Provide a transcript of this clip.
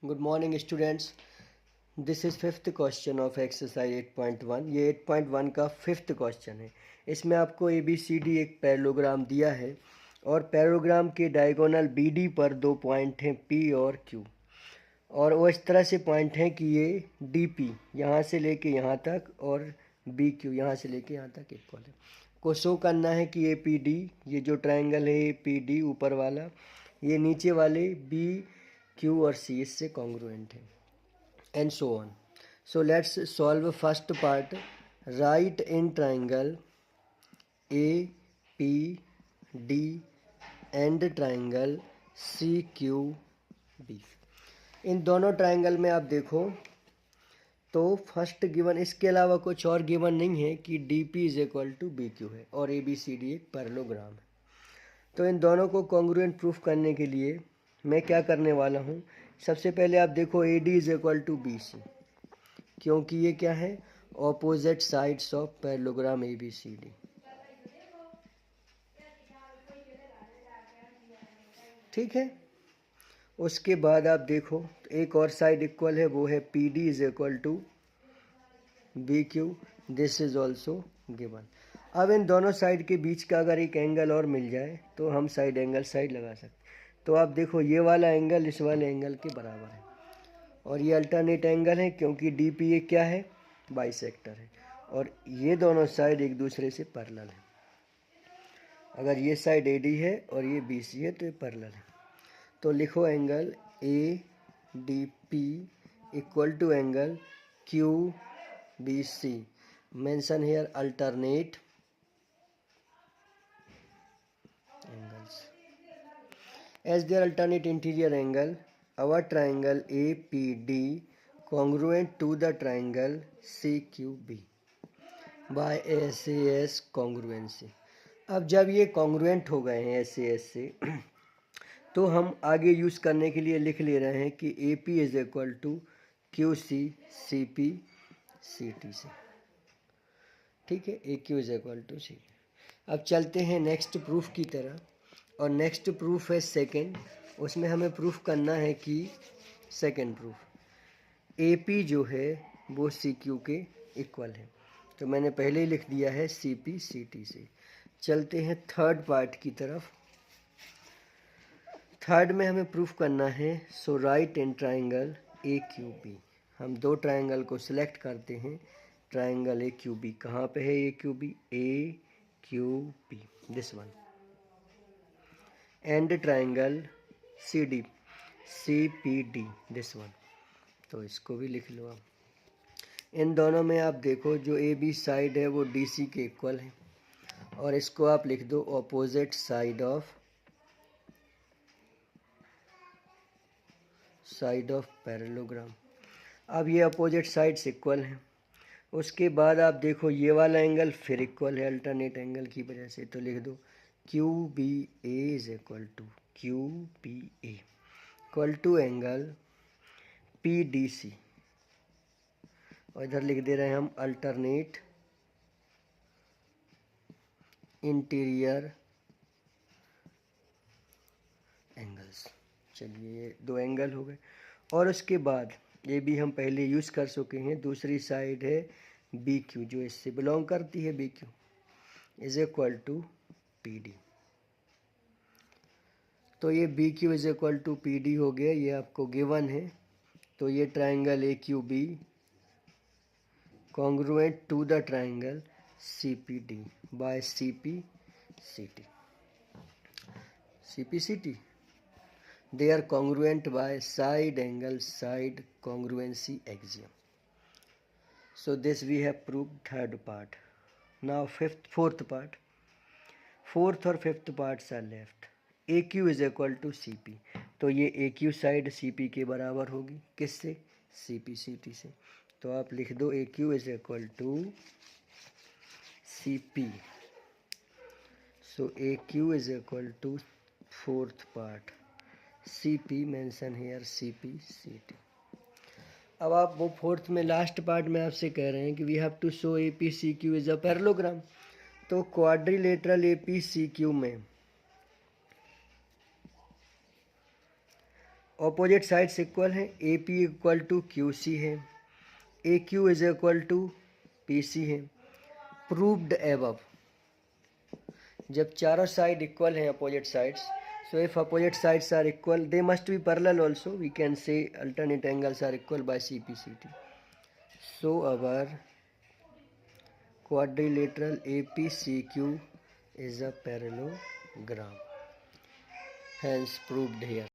Good morning students. This is fifth question of exercise 8.1। ये 8.1 का fifth question है। इसमें आपको ABCD एक पैरेललोग्राम दिया है और पैरेललोग्राम के डायगोनल BD पर दो पॉइंट हैं P और Q, और वो इस तरह से पॉइंट हैं कि ये DP यहाँ से लेके यहाँ तक और BQ यहाँ से लेके यहाँ तक इक्वल है। को शो करना है कि APD, ये जो ट्रायंगल है APD ऊपर वाला, ये नीचे वाले BQ और C इससे कॉन्ग्रुएंट है, and so on. So let's solve first part. Write in triangle APD and triangle CQB. इन दोनों ट्रायंगल में आप देखो तो फर्स्ट गिवन, इसके अलावा कुछ और गिवन नहीं है कि DP is equal to BQ है और ABCD एक पैरेललोग्राम है। तो इन दोनों को कॉन्ग्रुएंट प्रूफ करने के लिए मैं क्या करने वाला हूँ, सबसे पहले आप देखो AD is equal to BC, क्योंकि ये क्या है, opposite sides of parallelogram ABCD। ठीक है। उसके बाद आप देखो तो एक और साइड इक्वल है, वो है PD is equal to BQ। This is also given. अब इन दोनों साइड के बीच का अगर एक एंगल और मिल जाए तो हम साइड एंगल साइड लगा सकते। तो आप देखो ये वाला एंगल इस वाले एंगल के बराबर है और ये अल्टरनेट एंगल है क्योंकि DP ये क्या है, बाइसेक्टर है, और ये दोनों साइड एक दूसरे से पैरेलल है। अगर ये साइड AD है और ये BC है तो ये पैरेलल है। तो लिखो angle ADP equal to angle QBC। Mention here alternate angles as their alternate interior angle. Our triangle APD congruent to the triangle CQB by SAS congruency. अब जब ये कॉन्ग्रुएंट हो गए हैं SAS से तो हम आगे यूज़ करने के लिए लिख ले रहे हैं कि AP is equal to QC CP CT से। ठीक है, AQ is equal to C। अब चलते हैं नेक्स्ट प्रूफ की तरह, और नेक्स्ट प्रूफ है सेकंड। उसमें हमें प्रूफ करना है कि सेकंड प्रूफ AP जो है वो CQ के इक्वल है। तो मैंने पहले ही लिख दिया है CP CT से। चलते हैं थर्ड पार्ट की तरफ। थर्ड में हमें प्रूफ करना है सो राइट इन ट्राइंगल AQB। हम दो ट्राइंगल को सिलेक्ट करते हैं। ट्राइंगल AQB कहाँ पे है, AQB AQB this one, and triangle CD CPD this one. तो इसको भी लिख लो आप। इन दोनों में आप देखो जो AB साइड है वो DC के इक्वल है, और इसको आप लिख दो ऑपोजिट साइड ऑफ पैरेललोग्राम। अब ये अपोजिट साइड्स इक्वल हैं। उसके बाद आप देखो ये वाला एंगल फिर इक्वल है अल्टरनेट एंगल की वजह से, तो लिख दो QBA is equal to QBA equal to angle PDC, और इधर लिख दे रहे हैं हम अल्टरनेट इंटीरियर एंगल्स। चलिए ये दो एंगल हो गए। और उसके बाद ये भी हम पहले यूज़ कर चुके हैं, दूसरी साइड है BQ जो इससे बिलोंग करती है, BQ is equal to PD। तो ये BQ is equal to PD हो गया, ये आपको गिवन है। तो ये triangle AQB congruent to the triangle CPD by CPCT they are congruent by side angle side congruency axiom. So this we have proved third part. Now fourth part. Fourth और fifth parts are left. AQ is equal to CP। तो ये AQ side CP के बराबर होगी, किससे, CPCT से। तो आप लिख दो AQ is equal to CP। So AQ is equal to fourth part CP, mention here CPCT। अब आप वो फोर्थ में लास्ट पार्ट में आपसे कह रहे हैं कि we have to show APCQ is a parallelogram. तो क्वाड्रिलेटरल APCQ में ऑपोजिट साइड्स इक्वल हैं, A P equal to Q C है, A Q is equal to P C है। प्रूव्ड एबव, जब चारों साइड इक्वल हैं opposite sides, so if opposite sides are equal they must be parallel also, we can say alternate angles are equal by CPCT. So our quadrilateral APCQ is a parallelogram, hence proved here.